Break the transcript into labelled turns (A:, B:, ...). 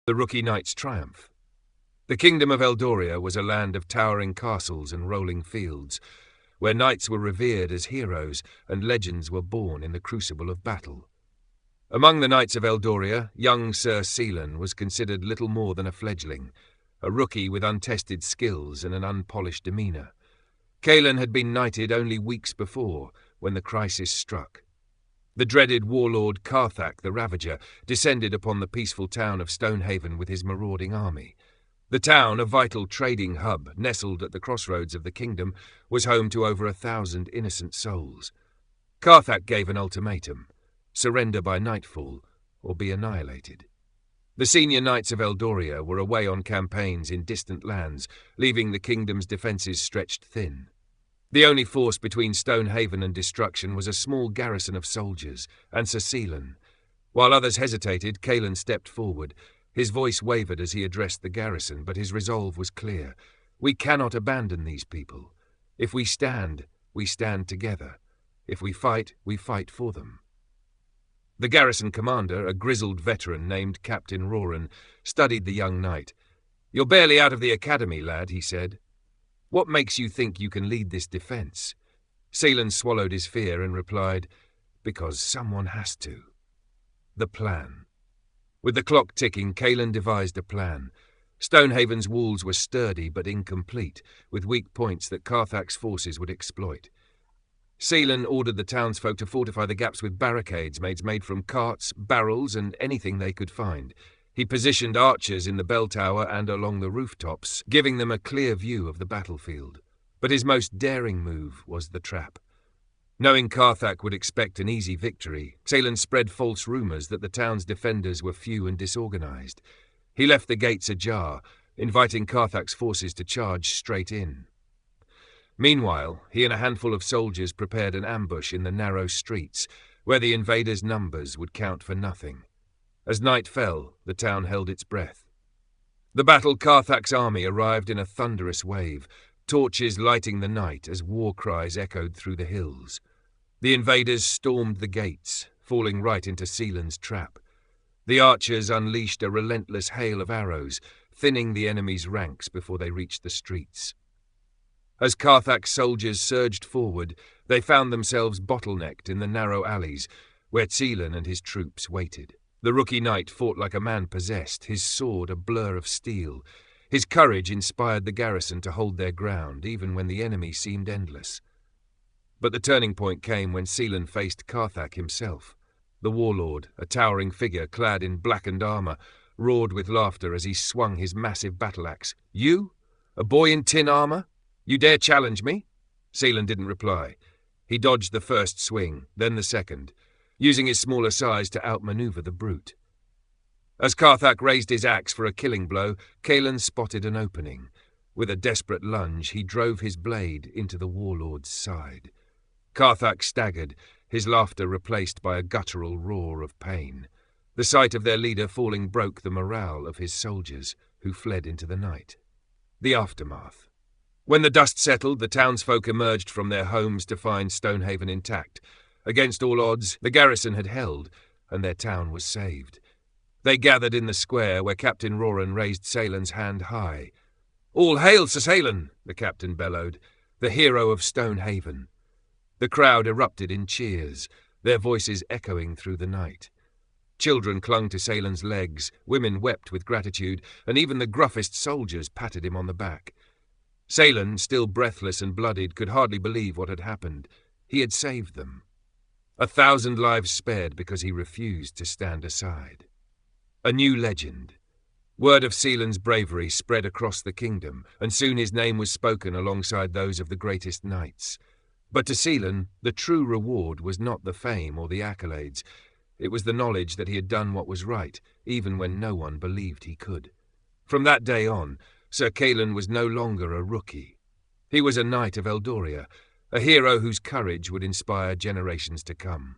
A: The Rookie Knight's Triumph. The kingdom of Eldoria was a land of towering castles and rolling fields, where knights were revered as heroes and legends were born in the crucible of battle. Among the knights of Eldoria, young Sir Celein was considered little more than a fledgling, a rookie with untested skills and an unpolished demeanour. Celein had been knighted only weeks before, when the crisis struck. The dreaded warlord Carthac the Ravager descended upon the peaceful town of Stonehaven with his marauding army. The town, a vital trading hub nestled at the crossroads of the kingdom, was home to over 1,000 innocent souls. Carthac gave an ultimatum: surrender by nightfall, or be annihilated. The senior knights of Eldoria were away on campaigns in distant lands, leaving the kingdom's defences stretched thin. The only force between Stonehaven and destruction was a small garrison of soldiers, and Sir Celein. While others hesitated, Celein stepped forward. His voice wavered as he addressed the garrison, but his resolve was clear. We cannot abandon these people. If we stand together. If we fight for them. The garrison commander, a grizzled veteran named Captain Roran, studied the young knight. "You're barely out of the academy, lad," he said. "What makes you think you can lead this defence?" Celein swallowed his fear and replied, "Because someone has to." The plan. With the clock ticking, Celein devised a plan. Stonehaven's walls were sturdy but incomplete, with weak points that Carthac's forces would exploit. Celein ordered the townsfolk to fortify the gaps with barricades made from carts, barrels, and anything they could find. He positioned archers in the bell tower and along the rooftops, giving them a clear view of the battlefield. But his most daring move was the trap. Knowing Carthac would expect an easy victory, Celein spread false rumours that the town's defenders were few and disorganised. He left the gates ajar, inviting Carthac's forces to charge straight in. Meanwhile, he and a handful of soldiers prepared an ambush in the narrow streets, where the invaders' numbers would count for nothing. As night fell, the town held its breath. The battled Carthac's army arrived in a thunderous wave, torches lighting the night as war cries echoed through the hills. The invaders stormed the gates, falling right into Celein's trap. The archers unleashed a relentless hail of arrows, thinning the enemy's ranks before they reached the streets. As Carthac's soldiers surged forward, they found themselves bottlenecked in the narrow alleys, where Celein and his troops waited. The rookie knight fought like a man possessed, his sword a blur of steel. His courage inspired the garrison to hold their ground, even when the enemy seemed endless. But the turning point came when Celein faced Carthac himself. The warlord, a towering figure clad in blackened armour, roared with laughter as he swung his massive battle-axe. "You? A boy in tin armour? You dare challenge me?" Celein didn't reply. He dodged the first swing, then the second, using his smaller size to outmaneuver the brute. As Carthac raised his axe for a killing blow, Celein spotted an opening. With a desperate lunge, he drove his blade into the warlord's side. Carthac staggered, his laughter replaced by a guttural roar of pain. The sight of their leader falling broke the morale of his soldiers, who fled into the night. The aftermath. When the dust settled, the townsfolk emerged from their homes to find Stonehaven intact. Against all odds, the garrison had held, and their town was saved. They gathered in the square, where Captain Roran raised Celein's hand high. "All hail Sir Celein!" the captain bellowed, "the hero of Stonehaven." The crowd erupted in cheers, their voices echoing through the night. Children clung to Celein's legs, women wept with gratitude, and even the gruffest soldiers patted him on the back. Celein, still breathless and bloodied, could hardly believe what had happened. He had saved them. 1,000 lives spared because he refused to stand aside. A new legend. Word of Celein's bravery spread across the kingdom, and soon his name was spoken alongside those of the greatest knights. But to Celein, the true reward was not the fame or the accolades. It was the knowledge that he had done what was right, even when no one believed he could. From that day on, Sir Celein was no longer a rookie. He was a knight of Eldoria, a hero whose courage would inspire generations to come.